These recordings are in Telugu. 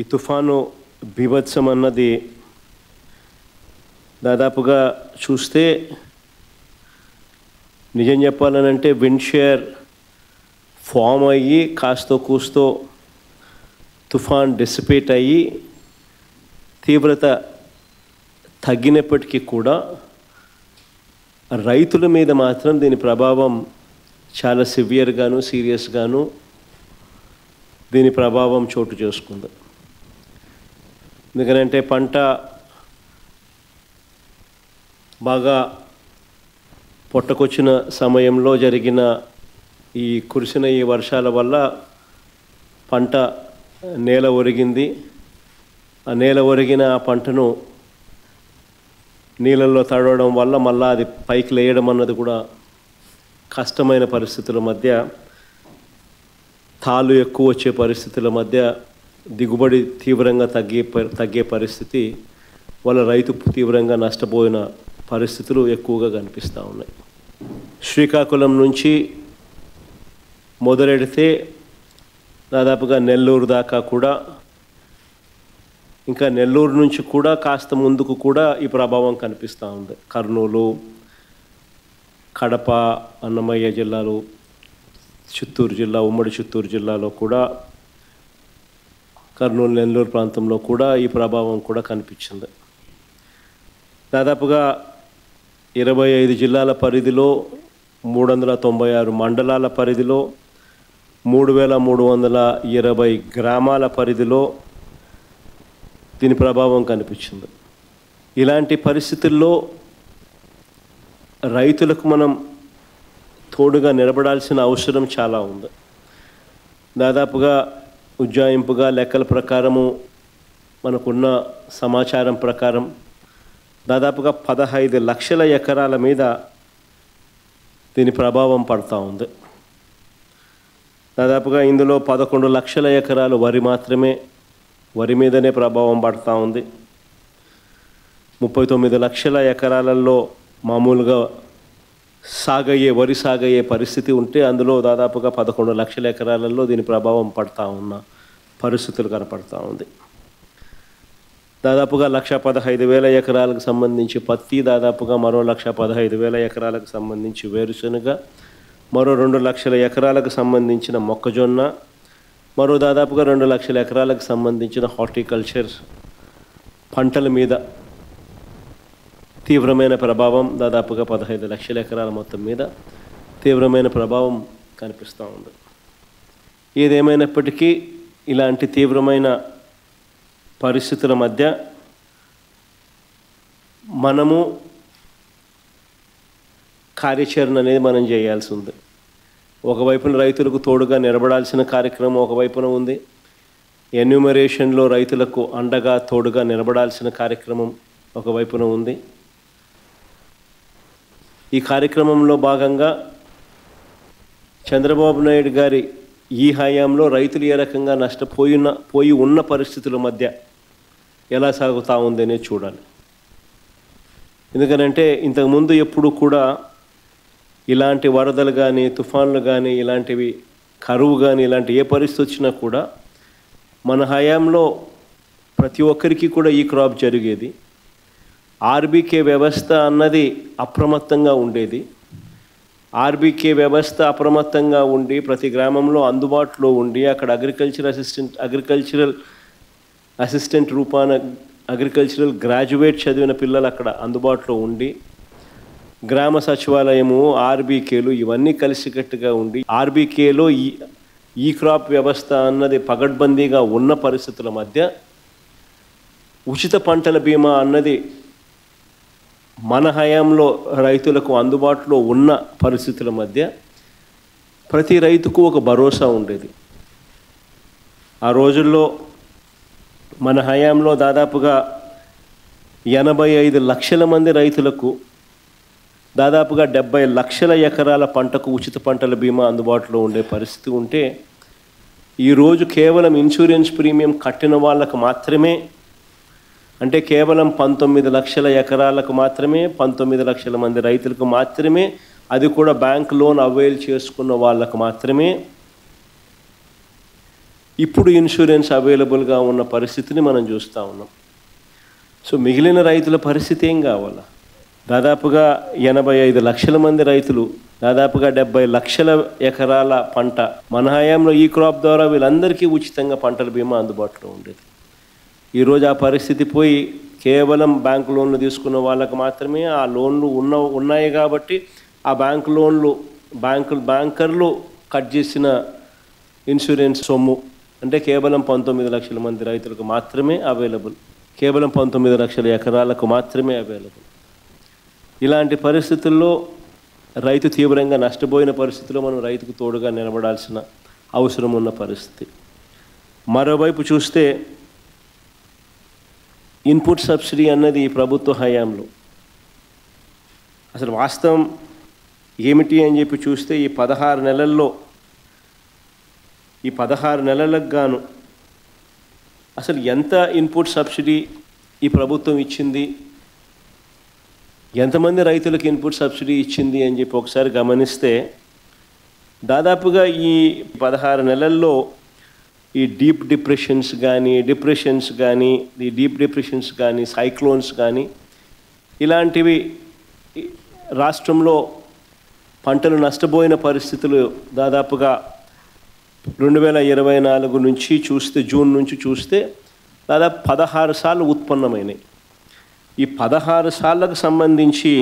ఈ తుఫాను బీభత్సం అన్నది దాదాపుగా చూస్తే నిజం చెప్పాలనంటే విండ్ షేర్ ఫామ్ అయ్యి కాస్తో కూస్తో తుఫాన్ డిసిపేట్ అయ్యి తీవ్రత తగ్గినప్పటికీ కూడా రైతుల మీద మాత్రం దీని ప్రభావం చాలా సివియర్గాను సీరియస్గాను దీని ప్రభావం చోటు చేసుకుంది. ఎందుకంటే పంట బాగా పొట్టకొచ్చిన సమయంలో జరిగిన కురిసిన ఈ వర్షాల వల్ల పంట నేల ఒరిగింది. ఆ నేల ఒరిగిన ఆ పంటను నీళ్ళల్లో తడవడం వల్ల మళ్ళీ అది పైకి లేయడం అన్నది కూడా కష్టమైన పరిస్థితుల మధ్య, తాలు ఎక్కువ వచ్చే పరిస్థితుల మధ్య దిగుబడి తీవ్రంగా తగ్గే పరిస్థితి వల్ల రైతు తీవ్రంగా నష్టపోయిన పరిస్థితులు ఎక్కువగా కనిపిస్తూ ఉన్నాయి. శ్రీకాకుళం నుంచి మొదలెడితే దాదాపుగా నెల్లూరు దాకా కూడా, ఇంకా నెల్లూరు నుంచి కూడా కాస్త ముందుకు కూడా ఈ ప్రభావం కనిపిస్తూ ఉంది. కర్నూలు, కడప, అన్నమయ్య జిల్లాలు, చిత్తూరు జిల్లా, ఉమ్మడి చిత్తూరు జిల్లాలో కూడా, కర్నూలు నెల్లూరు ప్రాంతంలో కూడా ఈ ప్రభావం కూడా కనిపించింది. దాదాపుగా 25 జిల్లాల పరిధిలో, 396 మండలాల పరిధిలో, 3320 గ్రామాల పరిధిలో దీని ప్రభావం కనిపించింది. ఇలాంటి పరిస్థితుల్లో రైతులకు మనం తోడుగా నిలబడాల్సిన అవసరం చాలా ఉంది. దాదాపుగా ఉజ్జాయింపుగా లెక్కల ప్రకారము, మనకున్న సమాచారం ప్రకారం దాదాపుగా 15 లక్షల ఎకరాల మీద దీని ప్రభావం పడుతూ ఉంది. దాదాపుగా ఇందులో 11 లక్షల ఎకరాలు వరి మీదనే ప్రభావం పడుతూ ఉంది. 39 లక్షల ఎకరాలలో మామూలుగా వరి సాగయ్యే పరిస్థితి ఉంటే అందులో దాదాపుగా 11 లక్షల ఎకరాలలో దీని ప్రభావం పడుతూ ఉన్న పరిస్థితులు కనపడుతూ ఉంది. దాదాపుగా 1,15,000 ఎకరాలకు సంబంధించి పత్తి, దాదాపుగా మరో 1,15,000 ఎకరాలకు సంబంధించి వేరుశనగ, మరో 2 లక్షల ఎకరాలకు సంబంధించిన మొక్కజొన్న, మరో దాదాపుగా 2 లక్షల ఎకరాలకు సంబంధించిన హార్టికల్చర్ పంటల మీద తీవ్రమైన ప్రభావం, దాదాపుగా 15 లక్షల ఎకరాల మొత్తం మీద తీవ్రమైన ప్రభావం కనిపిస్తూ ఉంది. ఏదేమైనప్పటికీ ఇలాంటి తీవ్రమైన పరిస్థితుల మధ్య మనము కార్యాచరణ అనేది మనం చేయాల్సి ఉంది. ఒకవైపున రైతులకు తోడుగా నిలబడాల్సిన కార్యక్రమం ఒకవైపున ఉంది. ఎన్యూమరేషన్లో రైతులకు అండగా తోడుగా నిలబడాల్సిన కార్యక్రమం ఒకవైపున ఉంది. ఈ కార్యక్రమంలో భాగంగా చంద్రబాబు నాయుడు గారి ఈ హయాంలో రైతులు ఏ రకంగా పోయి ఉన్న పరిస్థితుల మధ్య ఎలా సాగుతూ ఉందనే చూడాలి. ఎందుకనంటే ఇంతకుముందు ఎప్పుడు కూడా ఇలాంటి వరదలు కానీ, తుఫాన్లు కానీ, ఇలాంటివి కరువు కానీ, ఇలాంటి ఏ పరిస్థితి వచ్చినా కూడా మన హయాంలో ప్రతి ఒక్కరికి కూడా ఈ క్రాప్ జరిగేది. ఆర్బీకే వ్యవస్థ అన్నది అప్రమత్తంగా ఉండేది. ఆర్బీకే వ్యవస్థ అప్రమత్తంగా ఉండి ప్రతి గ్రామంలో అందుబాటులో ఉండి అక్కడ అగ్రికల్చరల్ అసిస్టెంట్ రూపాన అగ్రికల్చరల్ గ్రాడ్యుయేట్ చదివిన పిల్లలు అక్కడ అందుబాటులో ఉండి, గ్రామ సచివాలయము, ఆర్బీకేలు ఇవన్నీ కలిసికట్టుగా ఉండి ఆర్బీకేలో ఈ క్రాప్ వ్యవస్థ అన్నది పగడ్బందీగా ఉన్న పరిస్థితుల మధ్య ఉచిత పంటల బీమా అన్నది మన హయాంలో రైతులకు అందుబాటులో ఉన్న పరిస్థితుల మధ్య ప్రతి రైతుకు ఒక భరోసా ఉండేది. ఆ రోజుల్లో మన హయాంలో దాదాపుగా 85 లక్షల మంది రైతులకు దాదాపుగా 70 లక్షల ఎకరాల పంటకు ఉచిత పంటల బీమా అందుబాటులో ఉండే పరిస్థితి ఉంటే, ఈరోజు కేవలం ఇన్సూరెన్స్ ప్రీమియం కట్టిన వాళ్ళకు మాత్రమే, అంటే కేవలం 19 లక్షల ఎకరాలకు మాత్రమే, 19 లక్షల మంది రైతులకు మాత్రమే, అది కూడా బ్యాంక్ లోన్ అవైల్ చేసుకున్న వాళ్ళకు మాత్రమే ఇప్పుడు ఇన్సూరెన్స్ అవైలబుల్గా ఉన్న పరిస్థితిని మనం చూస్తూ ఉన్నాం. సో మిగిలిన రైతుల పరిస్థితి ఏం కావాలా? దాదాపుగా 85 లక్షల మంది రైతులు, దాదాపుగా 70 లక్షల ఎకరాల పంట మన హయాంలో ఈ క్రాప్ ద్వారా వీళ్ళందరికీ ఉచితంగా పంటల బీమా అందుబాటులో ఉండేది. ఈరోజు ఆ పరిస్థితి పోయి కేవలం బ్యాంకు లోన్లు తీసుకున్న వాళ్ళకి మాత్రమే ఆ లోన్లు ఉన్నాయి కాబట్టి ఆ బ్యాంకు లోన్లు బ్యాంకర్లు కట్ చేసిన ఇన్సూరెన్స్ సొమ్ము అంటే కేవలం 19 లక్షల మంది రైతులకు మాత్రమే అవైలబుల్, కేవలం 19 లక్షల ఎకరాలకు మాత్రమే అవైలబుల్. ఇలాంటి పరిస్థితుల్లో రైతు తీవ్రంగా నష్టపోయిన పరిస్థితిలో మనం రైతుకు తోడుగా నిలబడాల్సిన అవసరం ఉన్న పరిస్థితి. మరోవైపు చూస్తే ఇన్పుట్ సబ్సిడీ అన్నది ఈ ప్రభుత్వ హయాంలో అసలు వాస్తవం ఏమిటి అని చెప్పి చూస్తే ఈ 16 నెలల్లో ఈ 16 నెలలకు గాను అసలు ఎంత ఇన్పుట్ సబ్సిడీ ఈ ప్రభుత్వం ఇచ్చింది, ఎంతమంది రైతులకు ఇన్పుట్ సబ్సిడీ ఇచ్చింది అని చెప్పి ఒకసారి గమనిస్తే దాదాపుగా ఈ 16 నెలల్లో ఈ డీప్ డిప్రెషన్స్ కానీ సైక్లోన్స్ కానీ ఇలాంటివి రాష్ట్రంలో పంటలు నష్టపోయిన పరిస్థితులు దాదాపుగా 2024 నుంచి చూస్తే జూన్ నుంచి చూస్తే దాదాపు 16 సార్లు ఉత్పన్నమైనాయి. ఈ 16 సార్లకు సంబంధించి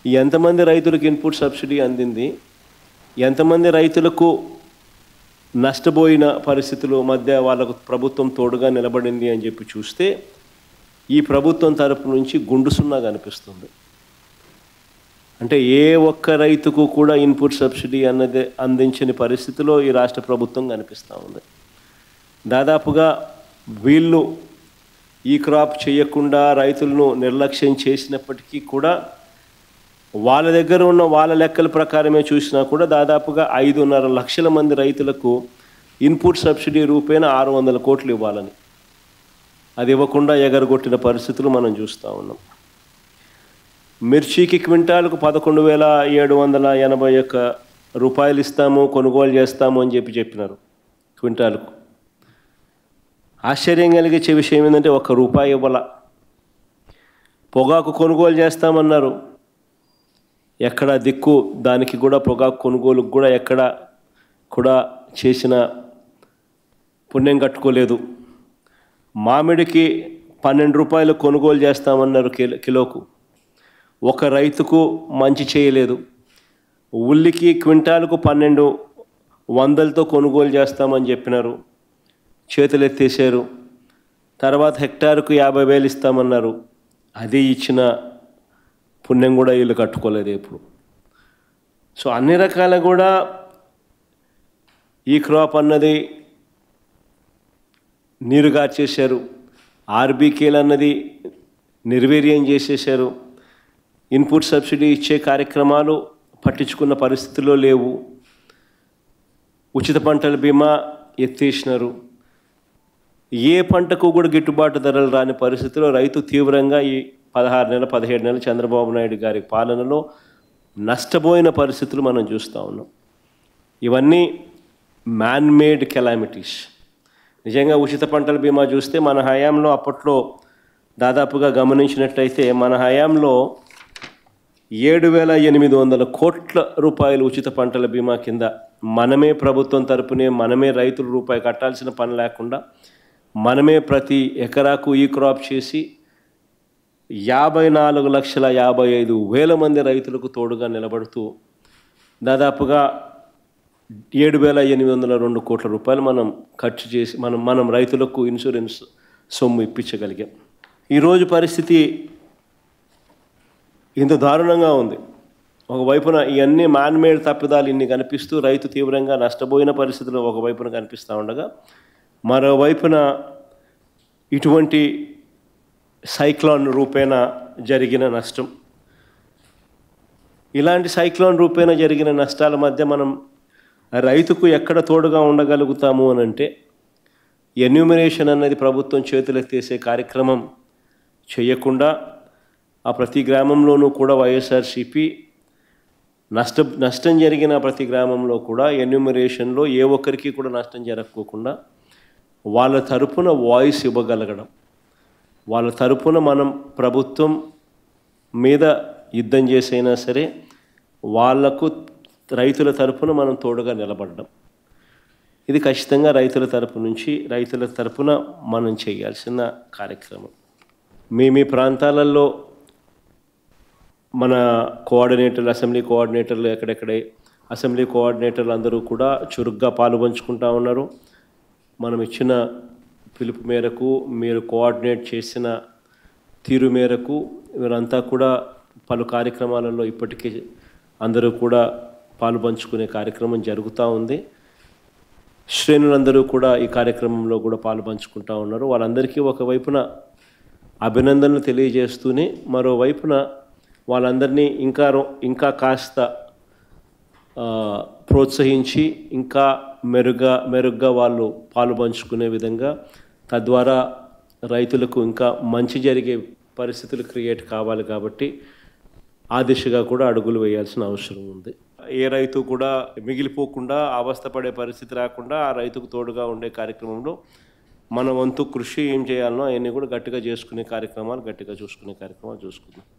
ఎంతమంది రైతులకు ఇన్పుట్ సబ్సిడీ అందింది, ఎంతమంది రైతులకు నష్టపోయిన పరిస్థితుల మధ్య వాళ్ళకు ప్రభుత్వం తోడుగా నిలబడింది అని చెప్పి చూస్తే ఈ ప్రభుత్వం తరపు నుంచి గుండు సున్నా కనిపిస్తుంది. అంటే ఏ ఒక్క రైతుకు కూడా ఇన్పుట్ సబ్సిడీ అన్నది అందించని పరిస్థితిలో ఈ రాష్ట్ర ప్రభుత్వం కనిపిస్తూ ఉంది. దాదాపుగా వీళ్ళు ఈ క్రాప్ చేయకుండా రైతులను నిర్లక్ష్యం చేసినప్పటికీ కూడా వాళ్ళ దగ్గర ఉన్న వాళ్ళ లెక్కల ప్రకారమే చూసినా కూడా దాదాపుగా 5.5 లక్షల మంది రైతులకు ఇన్పుట్ సబ్సిడీ రూపేణా 600 కోట్లు ఇవ్వాలని అది ఇవ్వకుండా ఎగరగొట్టిన పరిస్థితులు మనం చూస్తూ ఉన్నాం. మిర్చికి క్వింటాలకు 11,781 రూపాయలు ఇస్తాము, కొనుగోలు చేస్తాము అని చెప్పినారు క్వింటాలకు. ఆశ్చర్యం కలిగించే విషయం ఏంటంటే ₹1 ఇవ్వాల. పొగాకు కొనుగోలు చేస్తామన్నారు, ఎక్కడ దిక్కు దానికి కూడా పొగాకు కొనుగోలుకు కూడా ఎక్కడ కూడా చేసిన పుణ్యం కట్టుకోలేదు. మామిడికి ₹12 కొనుగోలు చేస్తామన్నారు కిలోకు, ఒక రైతుకు మంచి చేయలేదు. ఉల్లికి క్వింటాలకు 1200తో కొనుగోలు చేస్తామని చెప్పినారు, చేతులు ఎత్తేసారు. తర్వాత హెక్టారుకు 50,000 ఇస్తామన్నారు, అది ఇచ్చిన పుణ్యం కూడా వీళ్ళు కట్టుకోలేదు ఎప్పుడు. సో అన్ని రకాల కూడా ఈ క్రాప్ అన్నది నీరుగార్చేశారు, ఆర్బీకేలు అన్నది నిర్వీర్యం చేసేశారు. ఇన్పుట్ సబ్సిడీ ఇచ్చే కార్యక్రమాలు పట్టించుకున్న పరిస్థితుల్లో లేవు. ఉచిత పంటల బీమా ఎత్తేసినారు. ఏ పంటకు కూడా గిట్టుబాటు ధరలు రాని పరిస్థితిలో రైతు తీవ్రంగా ఈ 16 నెలలు 17 నెలలు చంద్రబాబు నాయుడు గారి పాలనలో నష్టపోయిన పరిస్థితులు మనం చూస్తూ ఉన్నాం. ఇవన్నీ మ్యాన్మేడ్ కెలామిటీస్. నిజంగా ఉచిత పంటల బీమా చూస్తే మన హయాంలో అప్పట్లో దాదాపుగా గమనించినట్లయితే మన హయాంలో 7,800 కోట్ల రూపాయలు ఉచిత పంటల బీమా కింద మనమే ప్రభుత్వం తరపునే మనమే రైతులు రూపాయి కట్టాల్సిన పని లేకుండా మనమే ప్రతి ఎకరాకు ఈ క్రాప్ చేసి 54,55,000 మంది రైతులకు తోడుగా నిలబడుతూ దాదాపుగా 7,802 కోట్ల రూపాయలు మనం ఖర్చు చేసి మనం రైతులకు ఇన్సూరెన్స్ సొమ్ము ఇప్పించగలిగాం. ఈరోజు పరిస్థితి ఇంత దారుణంగా ఉంది. ఒకవైపున ఇవన్నీ మ్యాన్మేడ్ తప్పిదాలు ఇన్ని కనిపిస్తూ రైతు తీవ్రంగా నష్టపోయిన పరిస్థితులు ఒకవైపున కనిపిస్తూ ఉండగా, మరోవైపున ఇటువంటి సైక్లోన్ రూపేణా జరిగిన నష్టం, ఇలాంటి సైక్లోన్ రూపేణా జరిగిన నష్టాల మధ్య మనం రైతుకు ఎక్కడ తోడుగా ఉండగలుగుతాము అని అంటే ఎన్యూమరేషన్ అనేది ప్రభుత్వం చేతులెత్తేసే కార్యక్రమం చేయకుండా ఆ ప్రతి గ్రామంలోనూ కూడా వైఎస్ఆర్సీపీ నష్టం జరిగిన ప్రతి గ్రామంలో కూడా ఎన్యూమరేషన్లో ఏ ఒక్కరికి కూడా నష్టం జరగకోకుండా వాళ్ళ తరపున వాయిస్ ఇవ్వగలగడం, వాళ్ళ తరపున మనం ప్రభుత్వం మీద యుద్ధం చేసైనా సరే వాళ్లకు రైతుల తరపున మనం తోడుగా నిలబడడం, ఇది ఖచ్చితంగా రైతుల తరపున మనం చేయాల్సిన కార్యక్రమం. మీ ప్రాంతాలలో మన కోఆర్డినేటర్లు, అసెంబ్లీ కోఆర్డినేటర్లు ఎక్కడెక్కడే అసెంబ్లీ కోఆర్డినేటర్లు అందరూ కూడా చురుగ్గా పాలుపంచుకుంటూ ఉన్నారు. మనం ఇచ్చిన పిలుపు మేరకు, మీరు కోఆర్డినేట్ చేసిన తీరు మేరకు వీరంతా కూడా పలు కార్యక్రమాలలో ఇప్పటికీ అందరూ కూడా పాలుపంచుకునే కార్యక్రమం జరుగుతూ ఉంది. శ్రేణులందరూ కూడా ఈ కార్యక్రమంలో కూడా పాలుపంచుకుంటూ ఉన్నారు. వాళ్ళందరికీ ఒకవైపున అభినందనలు తెలియజేస్తూనే మరోవైపున వాళ్ళందరినీ ఇంకా కాస్త ప్రోత్సహించి ఇంకా మెరుగ్గా వాళ్ళు పాలుపంచుకునే విధంగా, తద్వారా రైతులకు ఇంకా మంచి జరిగే పరిస్థితులు క్రియేట్ కావాలి. కాబట్టి ఆ దిశగా కూడా అడుగులు వేయాల్సిన అవసరం ఉంది. ఏ రైతు కూడా మిగిలిపోకుండా అవస్థపడే పరిస్థితి రాకుండా ఆ రైతుకు తోడుగా ఉండే కార్యక్రమంలో మన వంతు కృషి ఏం చేయాలనో అవన్నీ కూడా గట్టిగా చూసుకునే కార్యక్రమాలు చూసుకుందాం.